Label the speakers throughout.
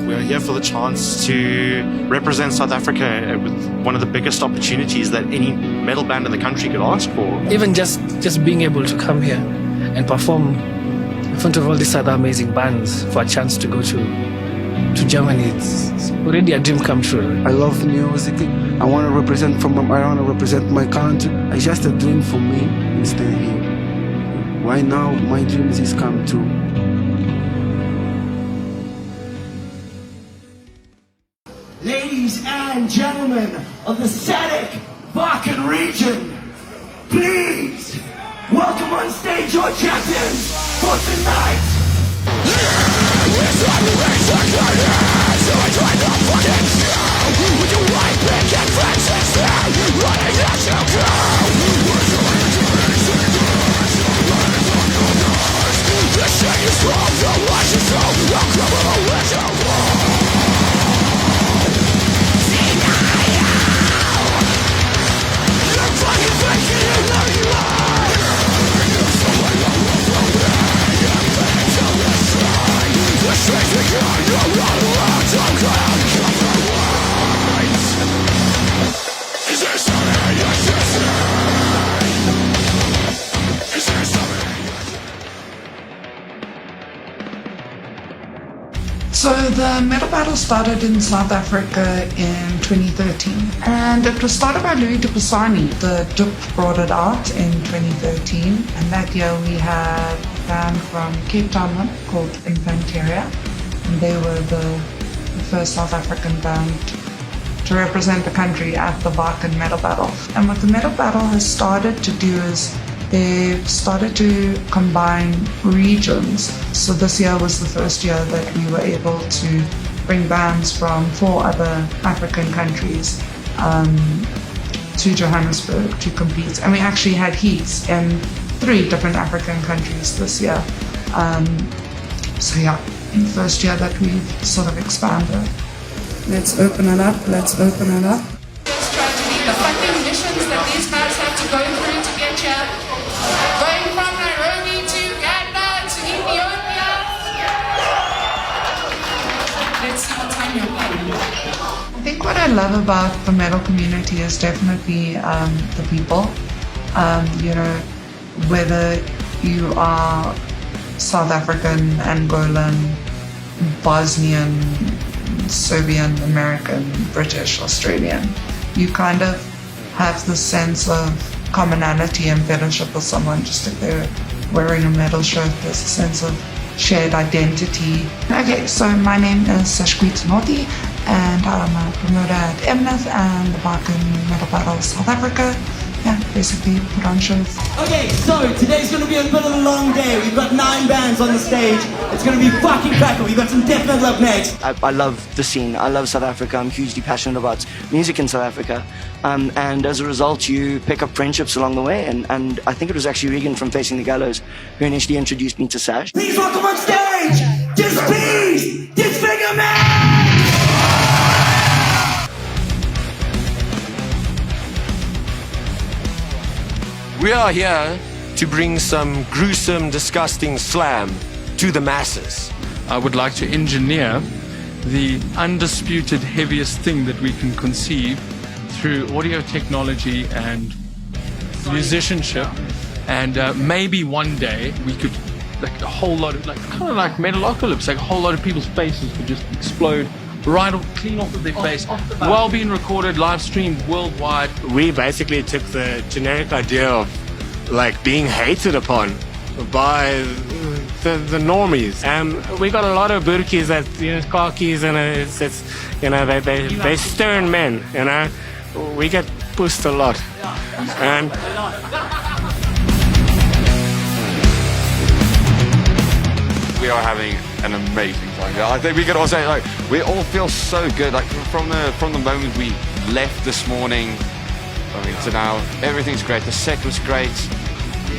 Speaker 1: We're here for the chance to represent South Africa with one of the biggest opportunities that any metal band in the country could ask for.
Speaker 2: Even just being able to come here and perform in front of all these other amazing bands for a chance to go to Germany, it's already a dream come true.
Speaker 3: I love music. I want to represent my country. It's just a dream for me to stay here. Right now, my dreams is come true.
Speaker 4: Ladies and gentlemen of the SADC Wacken region, please welcome on stage your champions for tonight.
Speaker 5: So the metal battle started in South Africa in 2013, and it was started by Louis Dubuisani. The Dup brought it out in 2013, and that year we had a band from Cape Town called Infanteria, and they were the first South African band to represent the country at the Wacken Metal Battle. And what the Metal Battle has started to do is they've started to combine regions. So this year was the first year that we were able to bring bands from 4 other African countries to Johannesburg to compete. And we actually had heats in 3 different African countries this year. So yeah, in the first year that we've sort of expanded. Let's open it up, let's open it up.
Speaker 6: Just tragedy, the fucking missions that these guys have to go through to get here. Going from Nairobi to Uganda to Ethiopia. Let's see what time you're playing.
Speaker 5: I think what I love about the metal community is definitely the people. You know, whether you are South African, Angolan, Bosnian, Serbian, American, British, Australian, you kind of have this sense of commonality and fellowship with someone. Just if they're wearing a metal shirt, there's a sense of shared identity. Okay, so my name is Sashquit Noti, and I'm a promoter at Emalith and the Wacken Metal Battle South Africa. Yeah, basically put on shows.
Speaker 4: Okay, so today's going to be a bit of a long day. We've got 9 bands on the stage. It's going to be fucking cracker. We've got some death metal up next.
Speaker 7: I love the scene. I love South Africa. I'm hugely passionate about music in South Africa. And as a result, you pick up friendships along the way. And I think it was actually Regan from Facing the Gallows who initially introduced me to Sash.
Speaker 4: Please welcome on stage, Displeased, Disfigurement!
Speaker 8: We are here to bring some gruesome, disgusting slam to the masses.
Speaker 9: I would like to engineer the undisputed heaviest thing that we can conceive through audio technology and musicianship. And maybe one day we could, like a whole lot of, like kind of like Metalocalypse, like a whole lot of people's faces would just explode right off, clean off of their face, well being recorded, live streamed worldwide.
Speaker 8: We basically took the generic idea of like being hated upon by the normies. We got a lot of burkies that, you know, khakis, and it's you know, they stern men, you know. We get pushed a lot. And
Speaker 10: we are having an amazing time. I think we could all say, like, we all feel so good. Like from the moment we left this morning, I mean, to now, everything's great. The set was great.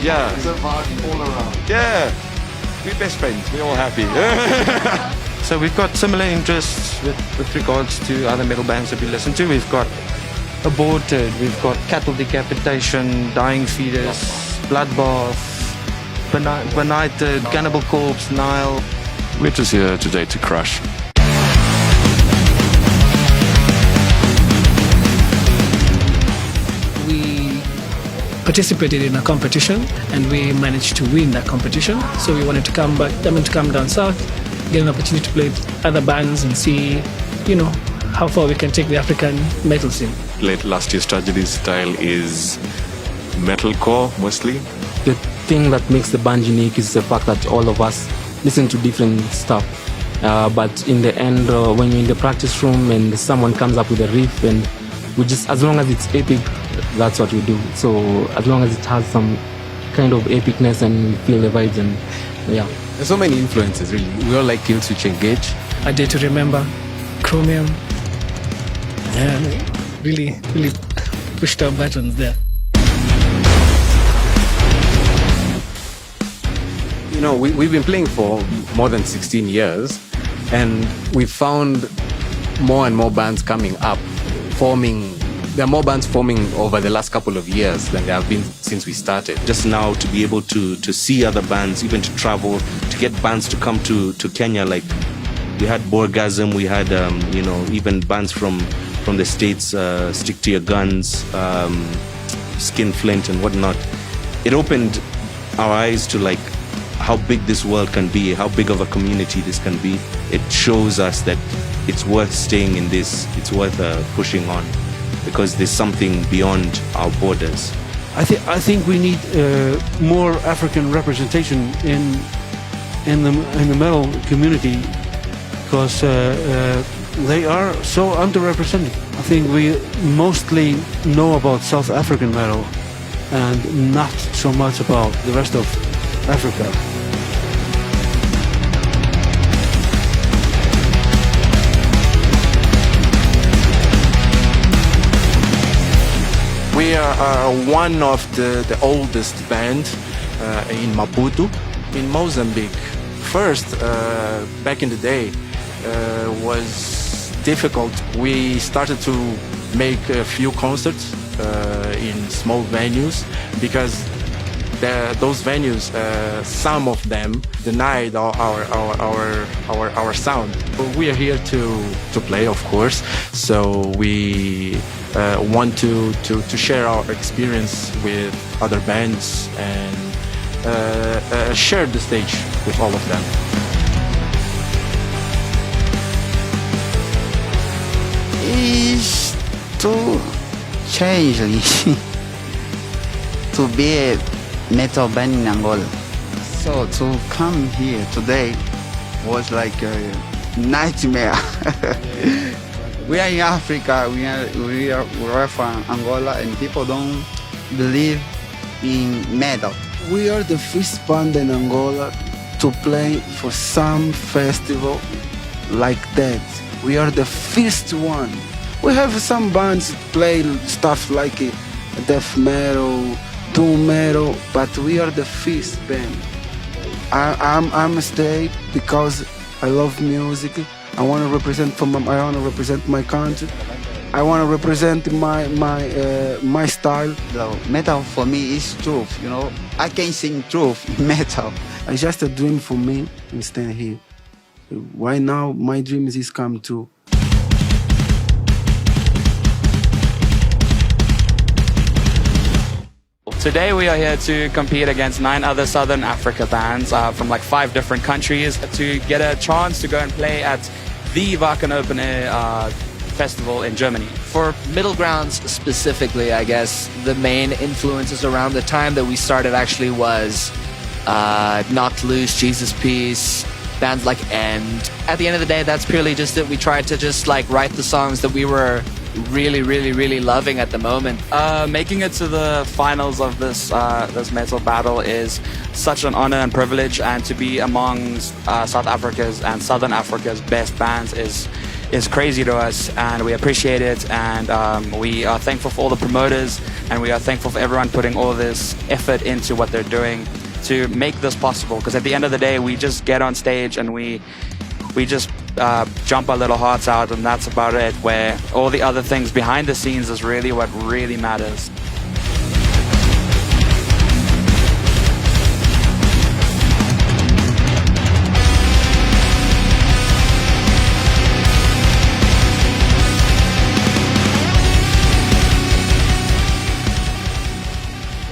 Speaker 10: Yeah.
Speaker 3: It's a vibe all around.
Speaker 10: Yeah. We're best friends. We're all happy.
Speaker 11: So we've got similar interests with regards to other metal bands that we listen to. We've got Aborted, we've got Cattle Decapitation, Dying Fetus, Bloodbath, Benighted, Cannibal Corpse, Nile.
Speaker 10: We're just here today to crush.
Speaker 2: participated in a competition and we managed to win that competition. So we wanted to come back, to come down south, get an opportunity to play with other bands and see, how far we can take the African metal scene.
Speaker 12: Last year's Tragedy style is metalcore mostly.
Speaker 13: The thing that makes the band unique is the fact that all of us listen to different stuff. But in the end, when you're in the practice room and someone comes up with a riff, and we just, as long as it's epic, that's what we do. So as long as it has some kind of epicness and feel the vibes, and yeah.
Speaker 14: There's so many influences, really. We all like Kill Switch Engage.
Speaker 2: A Day to Remember, Chromium. Yeah, really pushed our buttons there.
Speaker 14: We've been playing for more than 16 years, and we found more and more bands coming up, forming. There are more bands forming over the last couple of years than there have been since we started.
Speaker 15: Just now to be able to see other bands, even to travel, to get bands to come to Kenya, like we had Borgasm, we had even bands from the States, Stick to Your Guns, Skinflint and whatnot. It opened our eyes to like how big this world can be, how big of a community this can be. It shows us that it's worth staying in this, it's worth pushing on, because there's something beyond our borders.
Speaker 16: I think we need more African representation in the metal community, because they are so underrepresented. I think we mostly know about South African metal and not so much about the rest of Africa.
Speaker 17: We are one of the oldest band in Maputo, in Mozambique. First, back in the day, was difficult. We started to make a few concerts in small venues because those venues, some of them denied our sound. We are here to play, of course, so we want to share our experience with other bands and share the stage with all of them.
Speaker 18: Is to change to be a metal band in Angola. So to come here today was like a nightmare. We are in Africa, we are from Angola, and people don't believe in metal.
Speaker 3: We are the first band in Angola to play for some festival like that. We are the first one. We have some bands that play stuff like death metal, doom metal, but we are the first band. I'm stay because I love music. I want to represent my country. I want to represent my style.
Speaker 18: So metal for me is truth, I can sing truth in metal.
Speaker 3: It's just a dream for me to stand here. Right now, my dreams is come true.
Speaker 19: Today we are here to compete against 9 other Southern Africa bands from like 5 different countries to get a chance to go and play at the Wacken Open Air Festival in Germany.
Speaker 20: For Middle Grounds specifically, I guess, the main influences around the time that we started actually was Knocked Loose, Jesus Peace, bands like End. At the end of the day, that's purely just that we tried to just like write the songs that we were really loving at the moment.
Speaker 19: Making it to the finals of this metal battle is such an honor and privilege, and to be among South Africa's and Southern Africa's best bands is crazy to us, and we appreciate it, and we are thankful for all the promoters, and we are thankful for everyone putting all this effort into what they're doing to make this possible, because at the end of the day we just get on stage and we just jump our little hearts out, and that's about it, where all the other things behind the scenes is really what really matters.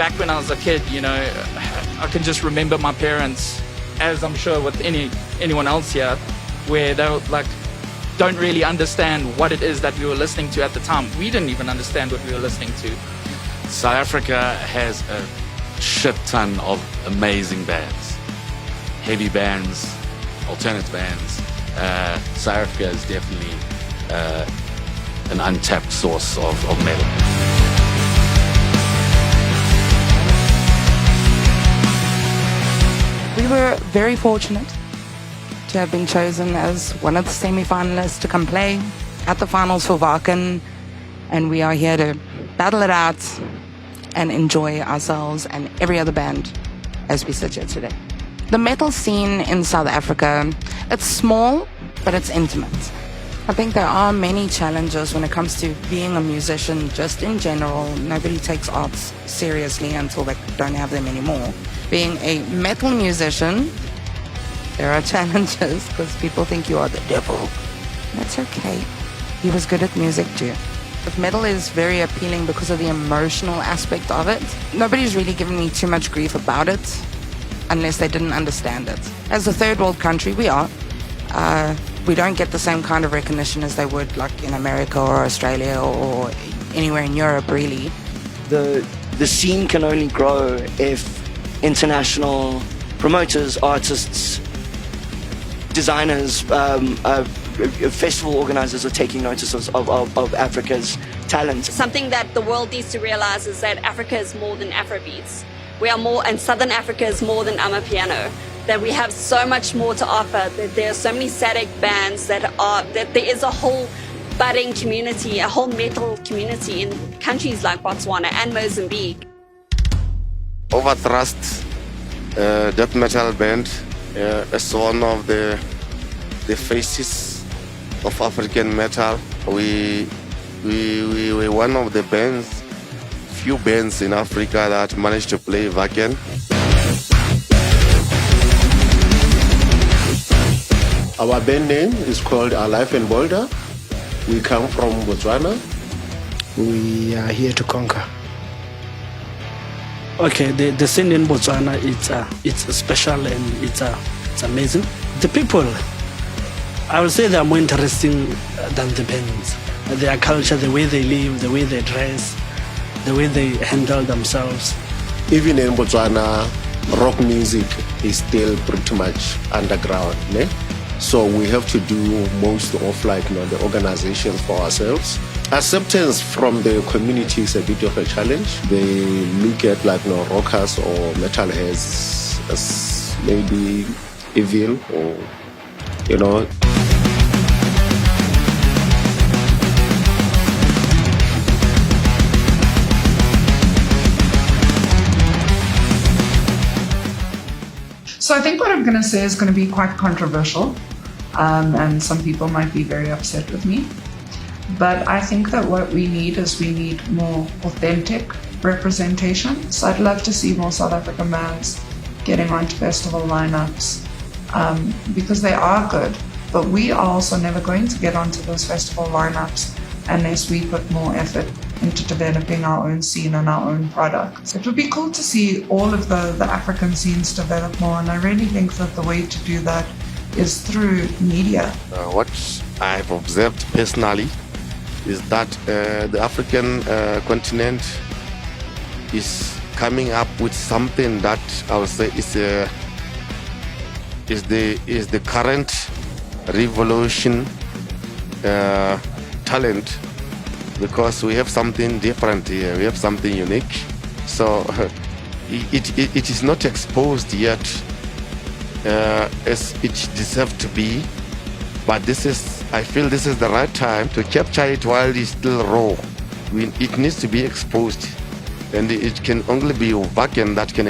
Speaker 21: back when I was a kid, you know, I can just remember my parents, as I'm sure with anyone else here, where they were like, don't really understand what it is that we were listening to at the time. We didn't even understand what we were listening to.
Speaker 10: South Africa has a shit ton of amazing bands. Heavy bands, alternate bands. South Africa is definitely an untapped source of metal.
Speaker 22: We were very fortunate to have been chosen as one of the semi-finalists to come play at the finals for Wacken, and we are here to battle it out and enjoy ourselves and every other band as we sit here today. The metal scene in South Africa, it's small, but it's intimate. I think there are many challenges when it comes to being a musician, just in general. Nobody takes arts seriously until they don't have them anymore. Being a metal musician, there are challenges because people think you are the devil. That's okay. He was good at music too. But metal is very appealing because of the emotional aspect of it. Nobody's really given me too much grief about it unless they didn't understand it. As a third world country, we are. We don't get the same kind of recognition as they would like in America or Australia or anywhere in Europe, really.
Speaker 7: The scene can only grow if international promoters, artists, designers, festival organizers are taking notice of Africa's talent.
Speaker 23: Something that the world needs to realize is that Africa is more than Afrobeats. We are more, and Southern Africa is more than Amapiano. That we have so much more to offer. That there are so many SADC bands that there is a whole budding community, a whole metal community in countries like Botswana and Mozambique.
Speaker 24: Overthrust death metal band is one of the faces of African metal. We were one of the few bands in Africa that managed to play Wacken.
Speaker 25: Our band name is called Our Life in Boulder. We come from Botswana.
Speaker 26: We are here to conquer. Okay, the scene in Botswana, it's special and it's amazing. The people, I would say they are more interesting than the bands. Their culture, the way they live, the way they dress, the way they handle themselves.
Speaker 25: Even in Botswana, rock music is still pretty much underground. Ne? So we have to do most of the organizations for ourselves. Acceptance from the community is a bit of a challenge. They look at rockers or metalheads as maybe evil or,
Speaker 5: So I think what I'm going to say is going to be quite controversial, and some people might be very upset with me. But I think that what we need more authentic representation. So I'd love to see more South African bands getting onto festival lineups because they are good. But we are also never going to get onto those festival lineups unless we put more effort into developing our own scene and our own products. It would be cool to see all of the African scenes develop more, and I really think that the way to do that is through media.
Speaker 24: What I've observed personally is that the African continent is coming up with something that I would say is the current revolution talent, because we have something different here, we have something unique. So it is not exposed yet as it deserves to be, but I feel this is the right time to capture it while it's still raw. It needs to be exposed, and it can only be Wacken that can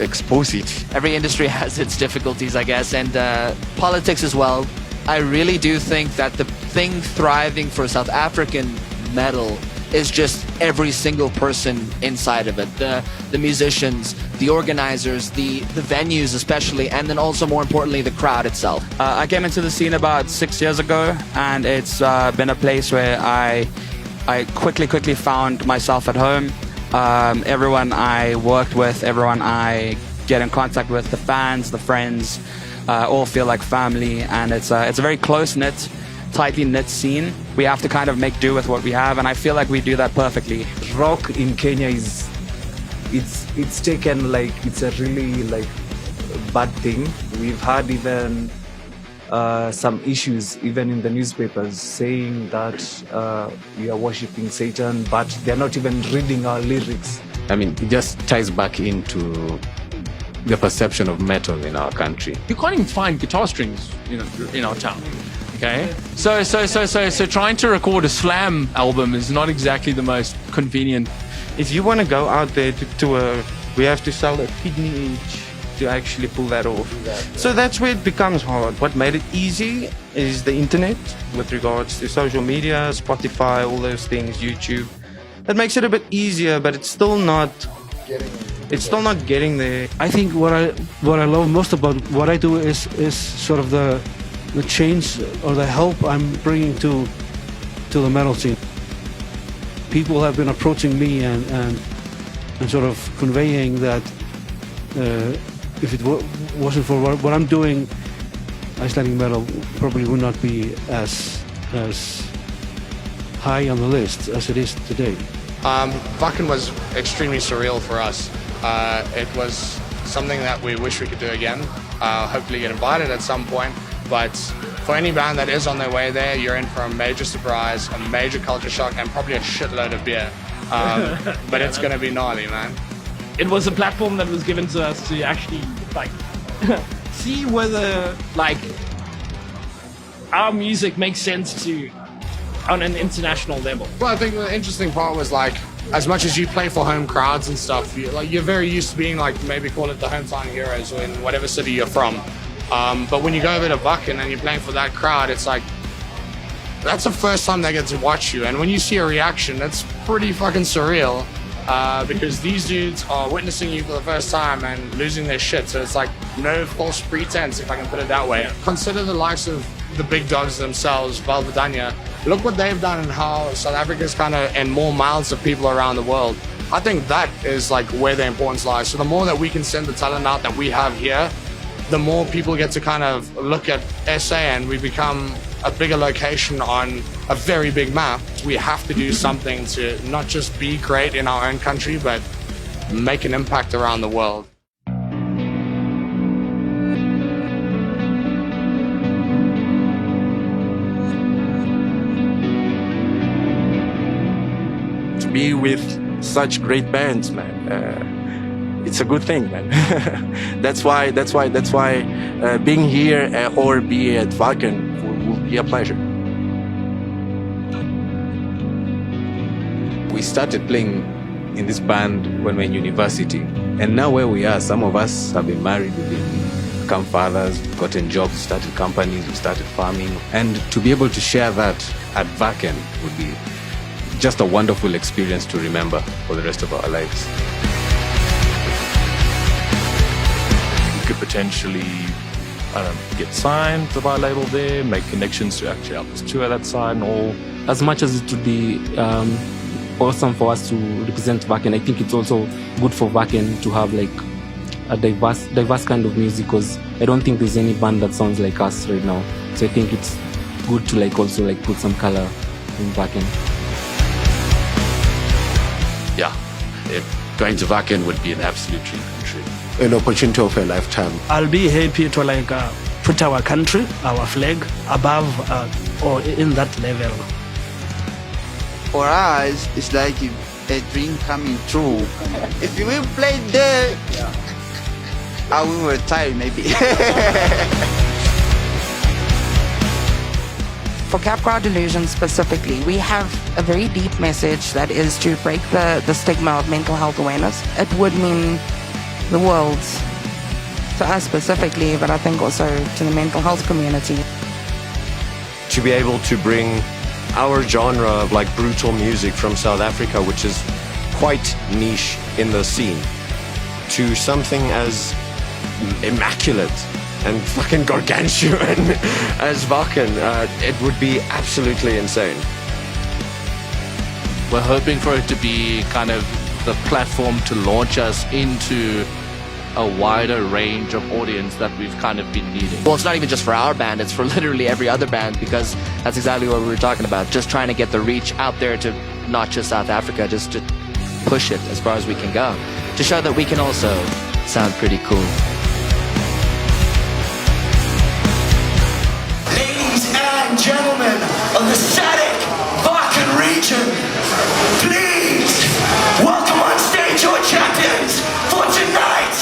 Speaker 24: expose it.
Speaker 20: Every industry has its difficulties, I guess, and politics as well. I really do think that the thing thriving for South African metal is just every single person inside of it. The musicians, the organizers, the venues especially, and then also more importantly the crowd itself.
Speaker 19: I came into the scene about 6 years ago, and it's been a place where I quickly found myself at home. Everyone I worked with, everyone I get in contact with, the fans, the friends, all feel like family, and it's a very close-knit, tightly knit scene. We have to kind of make do with what we have, and I feel like we do that perfectly.
Speaker 1: Rock in Kenya it's taken like it's a really like bad thing. We've had even some issues even in the newspapers saying that we are worshipping Satan, but they're not even reading our lyrics.
Speaker 14: I mean, it just ties back into the perception of metal in our country.
Speaker 4: You can't even find guitar strings, in our town. Okay, so trying to record a slam album is not exactly the most convenient.
Speaker 24: If you want to go out there to tour, we have to sell a kidney each to actually pull that off. So that's where it becomes hard. What made it easy is the internet with regards to social media, Spotify, all those things, YouTube. That makes it a bit easier, but it's still not getting there.
Speaker 16: I think what I love most about what I do is sort of the change or the help I'm bringing to the metal scene. People have been approaching me and sort of conveying that if it wasn't for what I'm doing, Icelandic metal probably would not be as high on the list as it is today.
Speaker 6: Wacken was extremely surreal for us. It was something that we wish we could do again. Hopefully get invited at some point. But for any band that is on their way there, you're in for a major surprise, a major culture shock, and probably a shitload of beer. But it's going to be gnarly, man.
Speaker 2: It was a platform that was given to us to actually see whether our music makes sense on an international level.
Speaker 6: Well, I think the interesting part was as much as you play for home crowds and stuff, you're very used to being maybe call it the hometown heroes in whatever city you're from. But when you go over to Wacken and you're playing for that crowd, it's that's the first time they get to watch you. And when you see a reaction, that's pretty fucking surreal. Because these dudes are witnessing you for the first time and losing their shit. So it's no false pretense, if I can put it that way. Consider the likes of the big dogs themselves, Batalha. Look what they've done and how South Africa's kind of in more mouths of people around the world. I think that is where the importance lies. So the more that we can send the talent out that we have here, the more people get to kind of look at SA and we become a bigger location on a very big map. We have to do something to not just be great in our own country, but make an impact around the world.
Speaker 17: To be with such great bands, man, it's a good thing, man. That's why being here or be at Wacken will be a pleasure.
Speaker 14: We started playing in this band when we were in university, and now where we are, some of us have been married, we've become fathers, we've gotten jobs, we started companies, we started farming, and to be able to share that at Wacken would be just a wonderful experience to remember for the rest of our lives.
Speaker 8: We could potentially, get signed to our label there, make connections to actually help us tour that side and all.
Speaker 13: As much as it would be awesome for us to represent Wacken, I think it's also good for Wacken to have a diverse kind of music, because I don't think there's any band that sounds like us right now. So I think it's good to also put some color in Wacken.
Speaker 8: Yeah, going to Wacken would be an absolute dream come true.
Speaker 25: An opportunity of a lifetime.
Speaker 26: I'll be happy to put our country, our flag above or in that level.
Speaker 18: For us, it's like a dream coming true. If we play there, I will retire maybe.
Speaker 22: For Capgras Delusion specifically, we have a very deep message that is to break the stigma of mental health awareness. It would mean the world to us specifically, but I think also to the mental health community.
Speaker 9: To be able to bring our genre of brutal music from South Africa, which is quite niche in the scene, to something as immaculate and fucking gargantuan as Wacken, it would be absolutely insane.
Speaker 21: We're hoping for it to be kind of
Speaker 3: the platform to launch us into a wider range of audience that we've kind of been needing.
Speaker 20: Well, it's not even just for our band, it's for literally every other band, because that's exactly what we were talking about. Just trying to get the reach out there to not just South Africa, just to push it as far as we can go, to show that we can also sound pretty cool.
Speaker 7: Ladies and gentlemen of the SADC Wacken region, please welcome on stage your champions for tonight,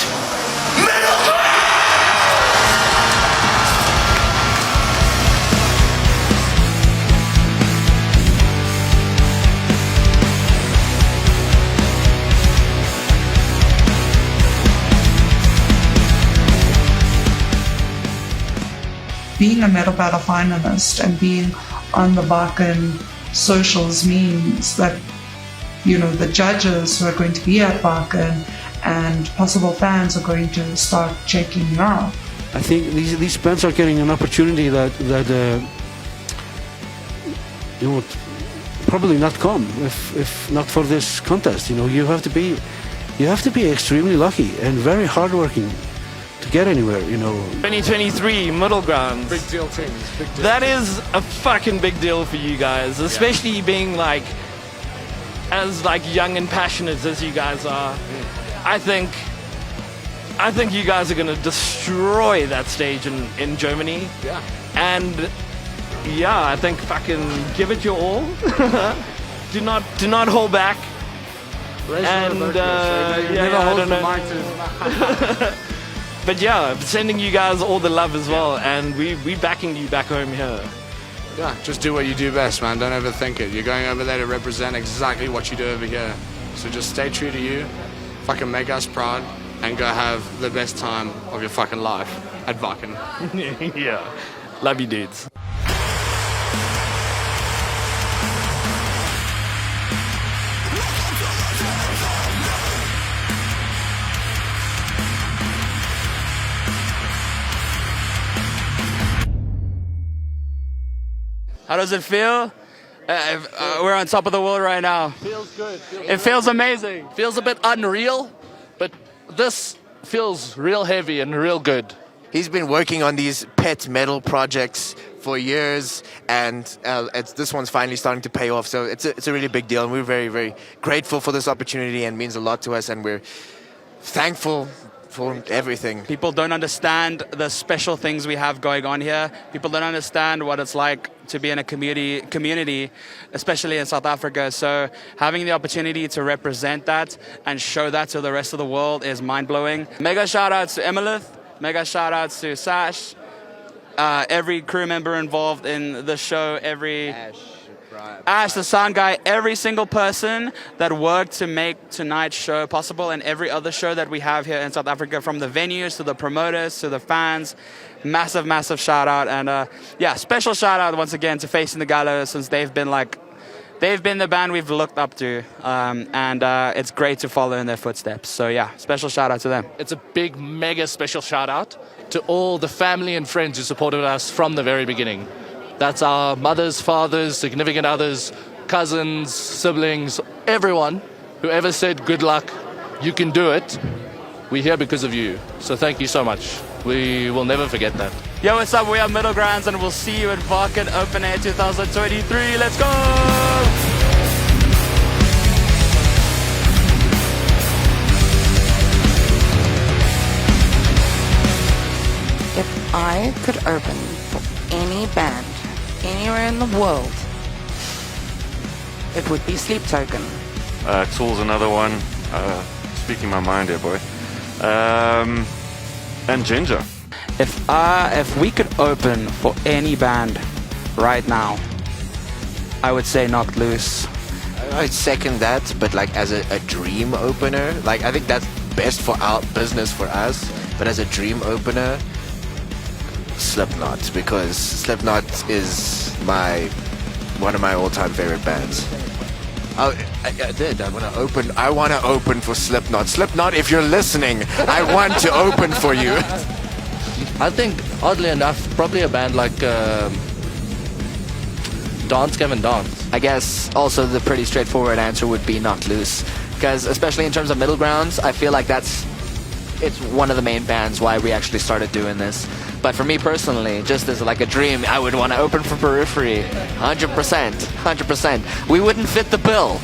Speaker 7: Middelburg!
Speaker 5: Being a Metal Battle finalist and being on the Wacken socials means that, you know, the judges who are going to be at Wacken and possible fans are going to start checking you out.
Speaker 16: I think these bands are getting an opportunity that you would probably not come if not for this contest. You know, you have to be extremely lucky and very hardworking to get anywhere, you know.
Speaker 10: 2023 Middle Grounds.
Speaker 6: Big deal things. Big deal.
Speaker 10: That is a fucking big deal for you guys, especially being like as like young and passionate as you guys are. I think you guys are gonna destroy that stage in Germany.
Speaker 6: Yeah.
Speaker 10: And yeah, I think fucking give it your all. do not hold back. And yeah, I don't know. But yeah, sending you guys all the love as well, and we backing you back home here.
Speaker 6: Yeah, just do what you do best, man. Don't overthink it. You're going over there to represent exactly what you do over here. So just stay true to you, fucking make us proud, and go have the best time of your fucking life at Wacken.
Speaker 10: Yeah, love you dudes.
Speaker 19: How does it feel? We're on top of the world right now.
Speaker 10: Feels good.
Speaker 19: It feels amazing.
Speaker 3: Feels a bit unreal, but this feels real heavy and real good.
Speaker 11: He's been working on these pet metal projects for years, and this one's finally starting to pay off. So it's a really big deal, and we're very, very grateful for this opportunity, and means a lot to us, and we're thankful for everything.
Speaker 19: People don't understand the special things we have going on here. People don't understand what it's like to be in a community, especially in South Africa. So having the opportunity to represent that and show that to the rest of the world is mind-blowing. Mega shout-outs to Emalith, mega shout-outs to Sash, every crew member involved in the show, Ash, the sound guy, every single person that worked to make tonight's show possible, and every other show that we have here in South Africa, from the venues to the promoters to the fans. Massive, massive shout out. And yeah, special shout out once again to Facing the Gallows, since they've been the band we've looked up to, and it's great to follow in their footsteps. So yeah, special shout out to them.
Speaker 3: It's a big, mega special shout out to all the family and friends who supported us from the very beginning. That's our mothers, fathers, significant others, cousins, siblings, everyone who ever said good luck, you can do it. We're here because of you. So thank you so much. We will never forget that.
Speaker 19: Yo, what's up? We are Middle Grounds, and we'll see you at Wacken Open Air 2023. Let's go!
Speaker 22: If I could open for any band anywhere in the world, it would be Sleep Token.
Speaker 12: Tool's another one. Speaking my mind here, boy. And Ginger.
Speaker 19: If we could open for any band right now, I would say Knocked Loose.
Speaker 11: I'd second that, but like as a dream opener, like I think that's best for our business for us, but as a dream opener, Slipknot, because Slipknot is one of my all-time favorite bands. I want to open for Slipknot. Slipknot, if you're listening, I want to open for you.
Speaker 3: I think, oddly enough, probably a band like Dance Gavin Dance.
Speaker 20: I guess also the pretty straightforward answer would be Knocked Loose. because especially in terms of middle grounds, I feel like it's one of the main bands why we actually started doing this. But for me personally, just as like a dream, I would want to open for Periphery, 100%. We wouldn't fit the bill,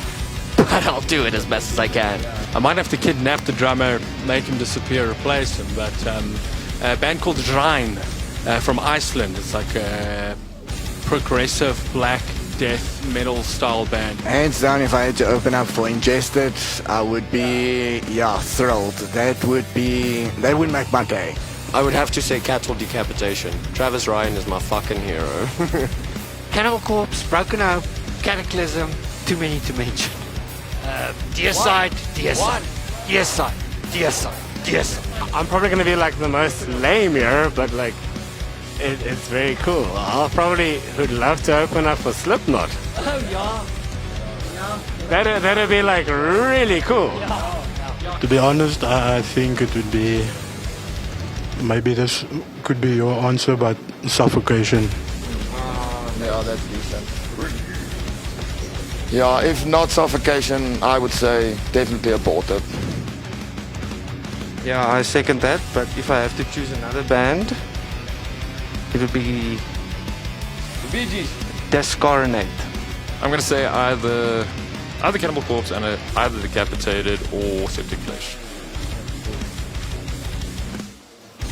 Speaker 20: but I'll do it as best as I can.
Speaker 1: I might have to kidnap the drummer, make him disappear, replace him, but a band called Rhine from Iceland. It's like a progressive black death metal style band.
Speaker 2: Hands down, if I had to open up for Ingested, I would be, thrilled. That would make my day.
Speaker 9: I would have to say Cattle Decapitation. Travis Ryan is my fucking hero.
Speaker 4: Cannibal Corpse, Broken Hope, Cataclysm, too many to mention. Deicide.
Speaker 15: I'm probably gonna be like the most lame here, but like it's very cool. I probably would love to open up for Slipknot.
Speaker 4: Oh yeah.
Speaker 15: That'd be like really cool.
Speaker 23: To be honest, I think it would be, maybe this could be your answer, but Suffocation.
Speaker 24: Yeah, that's decent. Yeah, if not Suffocation, I would say definitely Aborted.
Speaker 27: Yeah, I second that, but if I have to choose another band, it would be
Speaker 24: Bee Gees.
Speaker 27: Discoronate.
Speaker 8: I'm going to say either Cannibal Corpse and either Decapitated or Septic Flesh.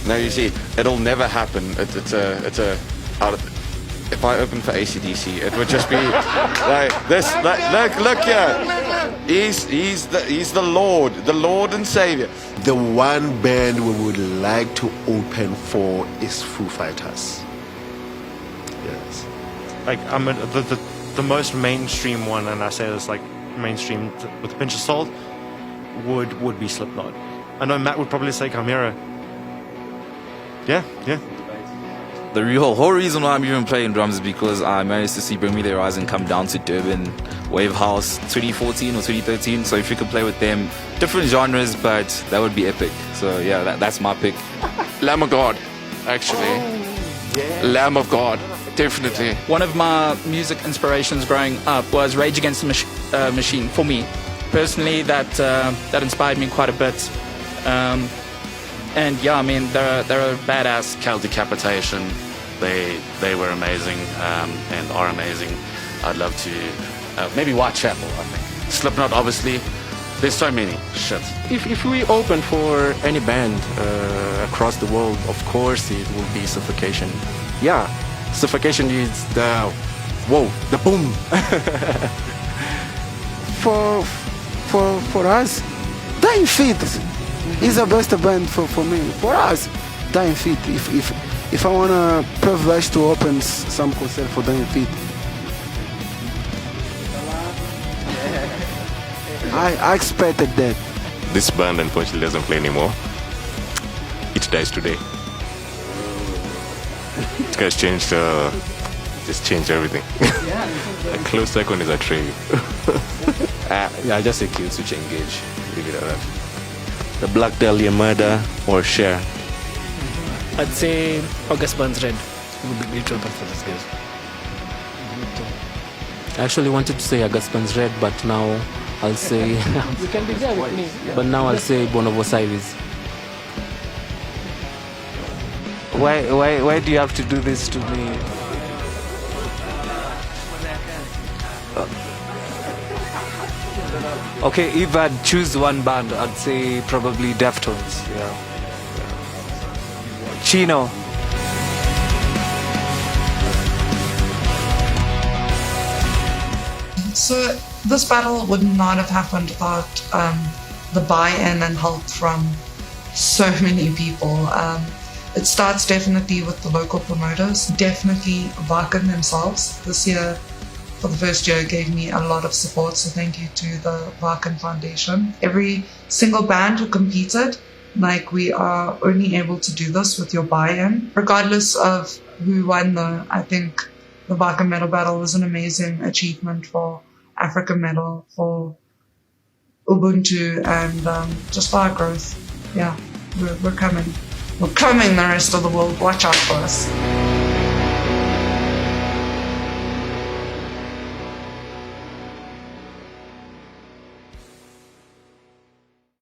Speaker 12: Now you see, it'll never happen. It's a out of. If I open for AC/DC, it would just be like this. Look here. He's the Lord and Savior.
Speaker 25: The one band we would like to open for is Foo Fighters. Yes.
Speaker 27: Like the most mainstream one, and I say this like mainstream with a pinch of salt, would be Slipknot. I know Matt would probably say Chimera. Yeah.
Speaker 28: The whole reason why I'm even playing drums is because I managed to see Bring Me the Horizon come down to Durban Wave House 2014 or 2013. So if you could play with them, different genres, but that would be epic. So yeah, that's my pick.
Speaker 6: Lamb of God, actually. Lamb of God, definitely.
Speaker 21: One of my music inspirations growing up was Rage Against the Machine. For me, personally, that inspired me quite a bit. And yeah, I mean, they're badass.
Speaker 29: Cattle Decapitation, they were amazing and are amazing. I'd love to maybe Whitechapel, I think. Slipknot, obviously. There's so many. Shit.
Speaker 27: If we open for any band across the world, of course it will be Suffocation. Yeah, Suffocation is the boom.
Speaker 2: For us, Dying Feet is the best band for me. For us, Dying Feet. If I want a privilege to open some concert for Dying Feet, I expected that.
Speaker 30: This band unfortunately doesn't play anymore. It dies today. It guys changed, just changed everything. A close second is a trade.
Speaker 27: Yeah, just a kill switch engage. Leave it at that. The Black Dahlia Murder or Share.
Speaker 26: I'd say August Burns Red would be great to open for this guys.
Speaker 13: I actually wanted to say August Burns Red, but now I'll say.
Speaker 26: You can be there with me.
Speaker 13: But now I'll say Bone of Osiris.
Speaker 27: Why do you have to do this to me? Okay, if I'd choose one band, I'd say probably Deftones. Yeah. Chino.
Speaker 5: So this battle would not have happened without the buy-in and help from so many people. It starts definitely with the local promoters, definitely Wacken themselves. This year, for the first year, gave me a lot of support, so thank you to the Wacken Foundation. Every single band who competed, we are only able to do this with your buy-in. Regardless of who won, I think the Wacken Metal Battle was an amazing achievement for African metal, for Ubuntu, and just for our growth. Yeah, we're coming. We're coming, the rest of the world. Watch out for us.